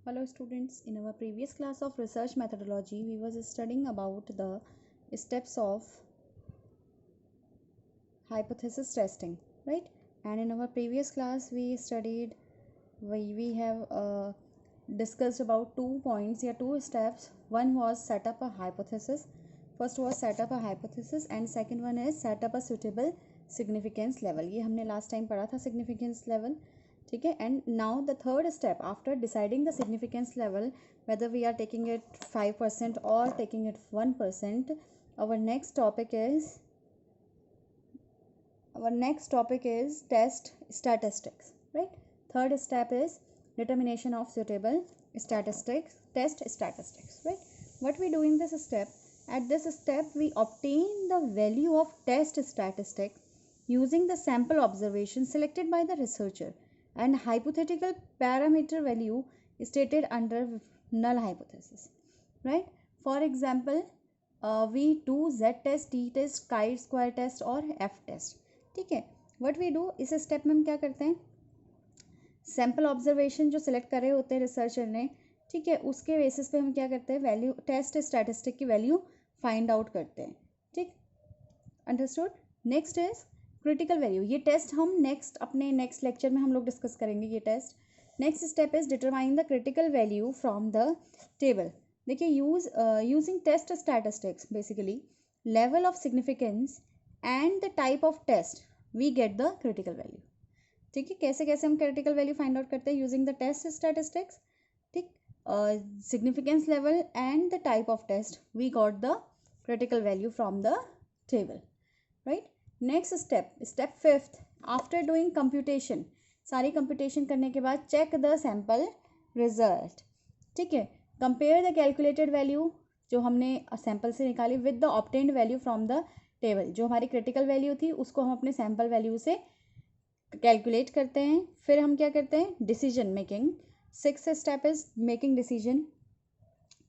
Hello students, in our previous class of research methodology, we was studying about the steps of hypothesis testing, right? And in our previous class, we have discussed about 2 points या 2 steps. One was set up a hypothesis. First was set up a hypothesis and second one is set up a suitable significance level. ये हमने last time पढ़ा था significance level. ठीक है. And now the third step after deciding the significance level, whether we are taking it 5% or taking it 1%, our next topic is test statistics, right? Third step is determination of suitable statistics, test statistics, right? What we do in this step? At this step, we obtain the value of test statistic using the sample observation selected by the researcher and hypothetical parameter value stated under null hypothesis, right? For example, we do z test, t test, chi-square test और f test. ठीक है. What we do इस step में हम क्या करते हैं, sample observation जो सिलेक्ट कर रहे होते हैं रिसर्चर ने, ठीक है, उसके बेसिस पे हम क्या करते हैं, वैल्यू टेस्ट स्टैटिस्टिक की वैल्यू फाइंड आउट करते हैं. ठीक, understood. Next is critical value. ये टेस्ट हम अपने नेक्स्ट लेक्चर में हम लोग डिस्कस करेंगे ये test. Next step is determine the critical value from the table. देखिए, using test statistics basically level of significance and the type of test we get the critical value. ठीक है, कैसे कैसे हम क्रिटिकल वैल्यू फाइंड आउट करते हैं, using the test statistics. ठीक, significance level and the type of test we got the critical value from the table, right. Next step fifth, after doing computation, सारी computation करने के बाद check the sample result. ठीक है, compare the calculated value जो हमने sample से निकाली with the obtained value from the table. जो हमारी क्रिटिकल वैल्यू थी उसको हम अपने सैम्पल वैल्यू से कैलकुलेट करते हैं. फिर हम क्या करते हैं, decision making. Sixth step is making decision,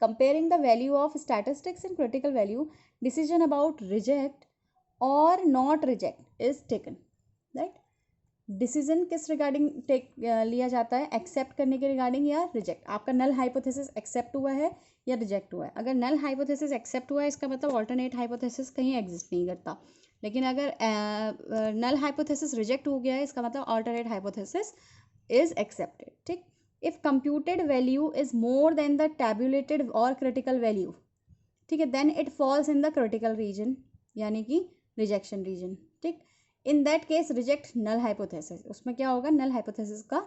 comparing the value of statistics and critical value. Decision about reject और not reject is taken, right. Decision किस रिगार्डिंग लिया जाता है, एक्सेप्ट करने के रिगार्डिंग या रिजेक्ट. आपका नल हाइपोथेसिस एक्सेप्ट हुआ है या रिजेक्ट हुआ है. अगर नल हाइपोथेसिस एक्सेप्ट हुआ है इसका मतलब ऑल्टरनेट हाइपोथेसिस कहीं एग्जिस्ट नहीं करता. लेकिन अगर नल हाइपोथेसिस रिजेक्ट हो गया है इसका मतलब ऑल्टरनेट हाइपोथेसिस इज एक्सेप्टेड. ठीक, if computed value is more than the tabulated और क्रिटिकल वैल्यू, ठीक है, then it falls in the critical region यानी कि रिजेक्शन रीजन. ठीक, in that case reject null hypothesis. उसमें क्या होगा, नल हाइपोथेसिस का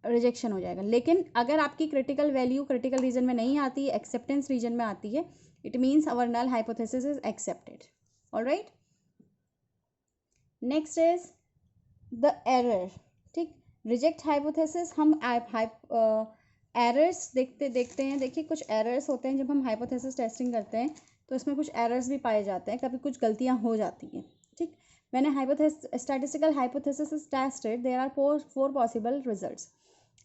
रिजेक्शन हो जाएगा. लेकिन अगर आपकी क्रिटिकल वैल्यू क्रिटिकल रीजन में नहीं आती है, एक्सेप्टेंस रीजन में आती है, it means our null hypothesis is accepted. All right. Next is the error. ठीक, रिजेक्ट हाइपोथेसिस हम एरर्स देखते हैं. देखिए, कुछ एरर्स होते हैं जब हम हाइपोथेसिस टेस्टिंग करते हैं तो इसमें कुछ एरर्स भी पाए जाते हैं, कभी कुछ गलतियां हो जाती हैं. ठीक, when a statistical hypothesis is tested there are four possible results.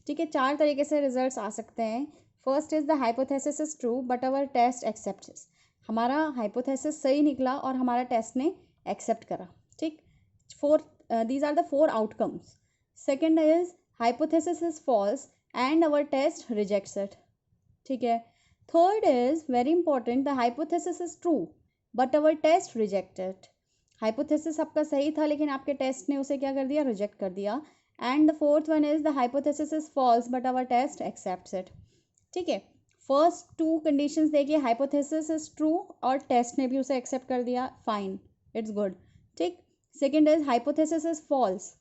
ठीक है, 4 तरीके से रिजल्ट्स आ सकते हैं. First is the hypothesis is true but our test accepts. हमारा हाइपोथेसिस सही निकला और हमारा टेस्ट ने एक्सेप्ट करा. ठीक, these are the 4 outcomes. Second is hypothesis is false and our test rejects it. ठीक है. Third is very important, the hypothesis is true but our test rejects it. Hypothesis आपका सही था लेकिन आपके टेस्ट ने उसे क्या कर दिया, रिजेक्ट कर दिया. And the fourth one is the hypothesis is false but our test accepts it. ठीक है, फर्स्ट 2 कंडीशंस देखिए, हाइपोथेसिस इज ट्रू और टेस्ट ने भी उसे एक्सेप्ट कर दिया, फाइन, इट्स गुड. ठीक, second is hypothesis is false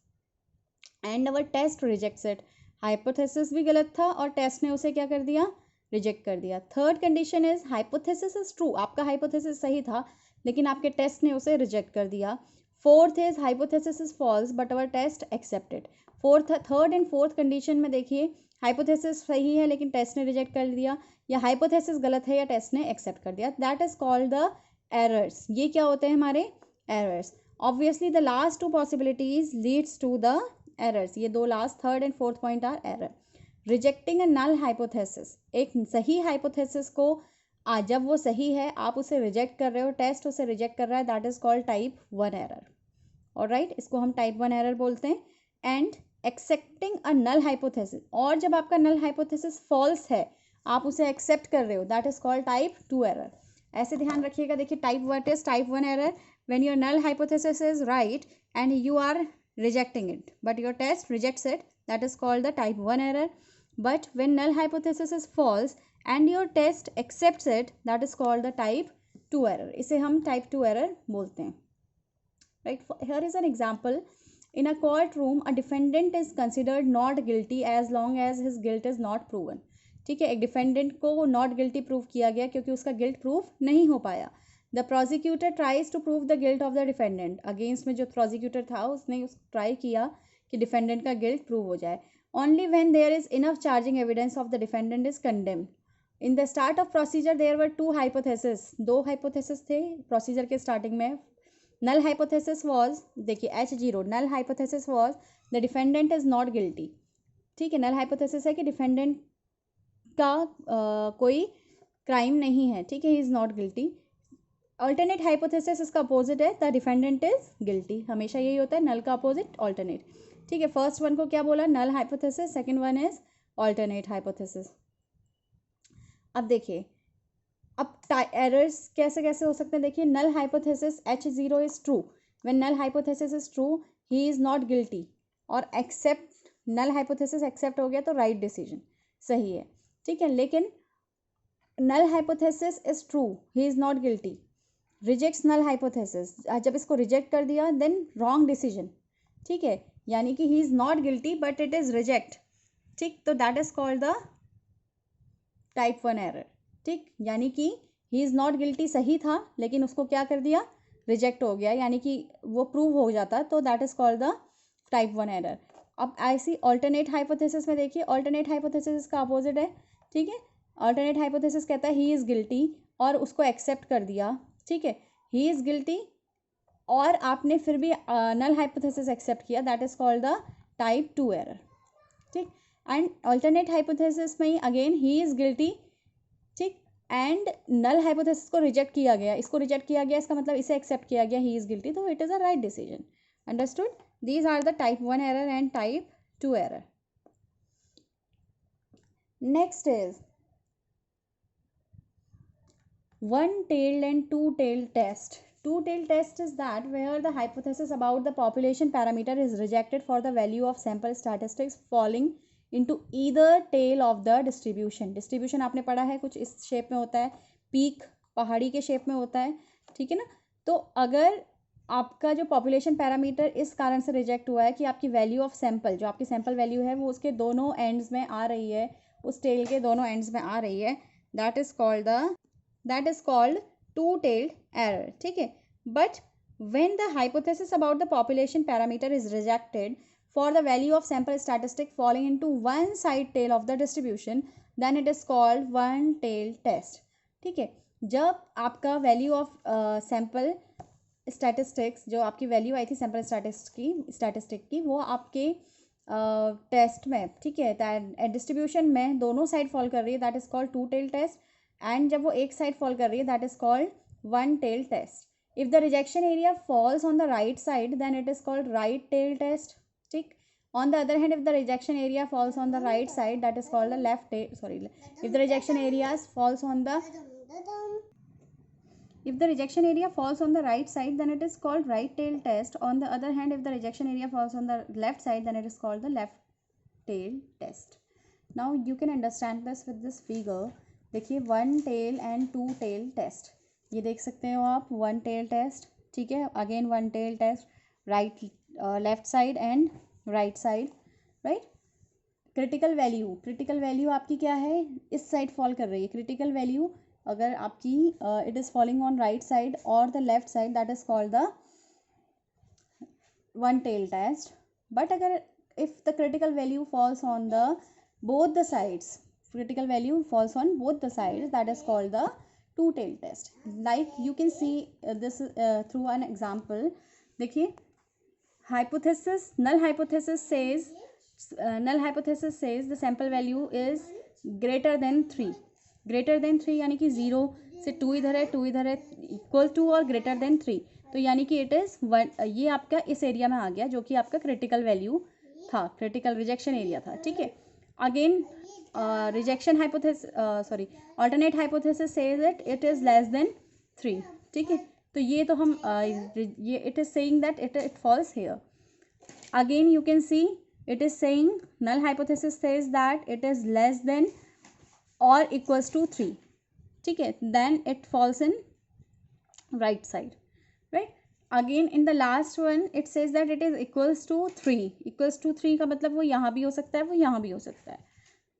and our test rejects it. Hypothesis भी गलत था और टेस्ट ने उसे क्या कर दिया, रिजेक्ट कर दिया. Third condition is hypothesis is true, आपका हाइपोथेसिस सही था लेकिन आपके टेस्ट ने उसे रिजेक्ट कर दिया. Fourth is hypothesis is false but our test accepted. Third and fourth condition में देखिए, हाइपोथेसिस सही है लेकिन टेस्ट ने रिजेक्ट कर दिया, या हाइपोथेसिस गलत है या टेस्ट ने एक्सेप्ट कर दिया. That is called the errors. ये क्या होते हैं हमारे errors. Obviously the last 2 possibilities leads to the errors. ये 2 last, third and fourth point are error. Rejecting a null hypothesis, एक सही हाइपोथेसिस को जब वो सही है आप उसे रिजेक्ट कर रहे हो, टेस्ट उसे रिजेक्ट कर रहा है, that is called type 1 error. Alright, इसको हम टाइप 1 एरर बोलते हैं. And accepting a null hypothesis, और जब आपका नल हाइपोथेसिस फॉल्स है, आप उसे एक्सेप्ट कर रहे हो, that is called type 2 error. ऐसे ध्यान रखिएगा, देखिए type what is type 1 error, when your null hypothesis is right and you are rejecting it but your test rejects it, that is called the type 1 error. But when null hypothesis is false and your test accepts it, that is called the type 2 error. इसे हम type 2 error बोलते हैं, right? Here is an example. In a courtroom a defendant is considered not guilty as long as his guilt is not proven. ठीक है, एक defendant को not guilty prove किया गया क्योंकि उसका गिल्ट प्रूव नहीं हो पाया. The prosecutor tries to prove the guilt of the defendant. Against में जो प्रोसिक्यूटर था उसने ट्राई किया कि डिफेंडेंट का गिल्ट प्रूव हो जाए. Only when there is enough charging evidence of the defendant is condemned. In the start of procedure there were 2 hypothesis. 2 hypothesis थे प्रोसीजर के स्टार्टिंग में. नल हाइपोथेसिस वाज, देखिए H0, null hypothesis was the defendant is not guilty. ठीक है, null hypothesis है कि defendant का कोई क्राइम नहीं है. ठीक है, he is not guilty. Alternate hypothesis इसका अपोजिट है, द डिफेंडेंट इज गिल्टी. हमेशा यही होता है, नल का अपोजिट अल्टरनेट. ठीक है, फर्स्ट वन को क्या बोला, null hypothesis, second one is alternate hypothesis. अब देखिए, अब एरर्स कैसे कैसे हो सकते हैं. देखिए, null hypothesis H0 is true. When null hypothesis is true he is not guilty. और एक्सेप्ट, नल हाइपोथेसिस एक्सेप्ट हो गया तो राइट डिसीजन, सही है. ठीक है, लेकिन null hypothesis is true, he is not guilty, rejects null hypothesis. जब इसको रिजेक्ट कर दिया देन रॉन्ग डिसीजन. ठीक है, यानी कि ही is not guilty but it is reject. ठीक, तो that is called the type 1 error. ठीक, यानी कि ही इज नॉट गिल्टी सही था लेकिन उसको क्या कर दिया, रिजेक्ट हो गया, यानी कि वो प्रूव हो जाता, तो that is called the type 1 error. अब ऐसी ऑल्टरनेट हाइपोथेसिस में देखिए, ऑल्टरनेट हाइपोथेसिस का अपोजिट है. ठीक है, ऑल्टरनेट हाइपोथेसिस कहता है ही इज गिल्टी और उसको एक्सेप्ट कर दिया. ठीक है, ही इज गिल्टी और आपने फिर भी नल हाइपोथेसिस एक्सेप्ट किया, that is called the type 2 error. ठीक, एंड ऑल्टरनेट हाइपोथेसिस में अगेन ही इज गिल्टी. ठीक, एंड नल हाइपोथेसिस को रिजेक्ट किया गया, इसको रिजेक्ट किया गया, इसका मतलब इसे एक्सेप्ट किया गया, ही इज गिल्टी, तो it is a right decision. Understood? These are the type 1 error and type 2 error. Next is one-tailed and two-tailed test. Two-tailed test is that where the hypothesis about the population parameter is rejected for the value of sample statistics falling into either tail of the distribution. Distribution आपने पढ़ा है, कुछ इस shape में होता है, peak पहाड़ी के शेप में होता है. ठीक है ना, तो अगर आपका जो पॉपुलेशन पैरामीटर इस कारण से रिजेक्ट हुआ है कि आपकी वैल्यू ऑफ सैंपल, जो आपकी सैंपल वैल्यू है वो उसके दोनों एंड्स में आ रही है, उस टेल के दोनों एंड्स में आ रही है, that is called two tailed error. ठीक है, but when the hypothesis about the population parameter is rejected for the value of sample statistic falling into one side tail of the distribution, then it is called one tail test. ठीक है, जब आपका value of sample statistics, जो आपकी value आई थी sample statistic की, वो आपके टेस्ट में, ठीक है, डिस्ट्रीब्यूशन में दोनों साइड फॉल कर रही है, that is called two tail test. And जब वो एक साइड फॉल कर रही है, that is called one tail test. If the rejection area falls on the right side, then it is called right tail test. ठीक, on the other hand, if the rejection area falls on the right side, that is called the left tail, sorry, if the rejection area falls on the If the rejection area falls on the right side, then it is called right tail test. On the other hand, if the rejection area falls on the left side, then it is called the left tail test. Now you can understand this with this figure. देखिए, one tail and two tail test. ये देख सकते हो आप, one tail test. ठीक है, again one tail test, right, left side and right side, right? Critical value आपकी क्या है, इस साइड फॉल कर रही है. क्रिटिकल वैल्यू अगर आपकी it is falling on right side और the left side, that is called the one tail test. But अगर if the critical value falls on the both the sides, critical value falls on both the sides, that is called the two tail test. Like you can see this through an example. देखिए, hypothesis, null hypothesis says the sample value is greater than 3. Greater than 3 यानी कि 0 से 2 इधर है, 2 इधर है, equal to और greater than 3, तो यानी कि इट इज़ 1. ये आपका इस एरिया में आ गया जो कि आपका क्रिटिकल वैल्यू था, क्रिटिकल रिजेक्शन एरिया था, ठीक है। Again rejection hypothesis, sorry, alternate hypothesis says that it is less than 3, ठीक है। तो ये तो हम ये it is saying that it falls here. Again you can see it is saying null hypothesis says that it is less than or equals to 3, ठीक है, then it falls in right side, right. Again in the last one it says that it is equals to 3. equals to 3 का मतलब वो यहाँ भी हो सकता है, वो यहाँ भी हो सकता है,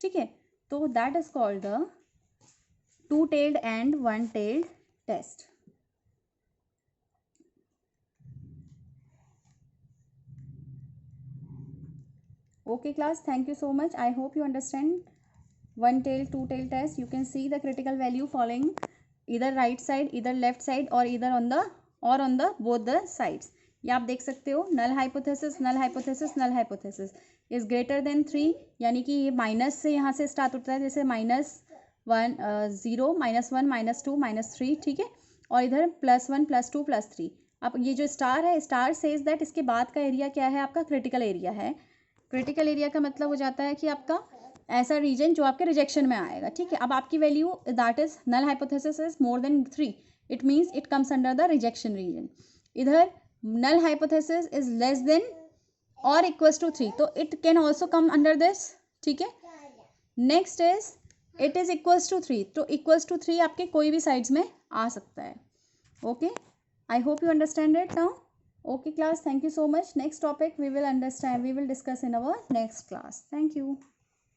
ठीक है। तो that is called the two-tailed and one-tailed test. Okay class, thank you so much. I hope you understand one tail, two tail test. You can see the critical value falling either right side, either left side or either on the both the sides. ये आप देख सकते हो, null hypothesis, null hypothesis, null hypothesis is greater than 3, यानी कि ये minus से यहाँ से स्टार्ट होता है, जैसे -1 0 -1 -2 -3, ठीक है, और इधर +1 +2 +3. अब ये जो स्टार है, स्टार सेज दैट इसके बाद का एरिया क्या है, आपका क्रिटिकल एरिया है। क्रिटिकल एरिया का मतलब हो जाता है कि आपका ऐसा रीजन जो आपके रिजेक्शन में आएगा, ठीक है। अब आपकी value that is null hypothesis is more than 3, it means it comes under the rejection region. इधर null hypothesis is less than और इक्वल्स टू 3, तो it can also come under this, ठीक है। Next is it is equals to 3, तो equals to 3 आपके कोई भी sides में आ सकता है। Okay, I hope you understand it now. Okay class, thank you so much. Next topic we will discuss in our next class. Thank you.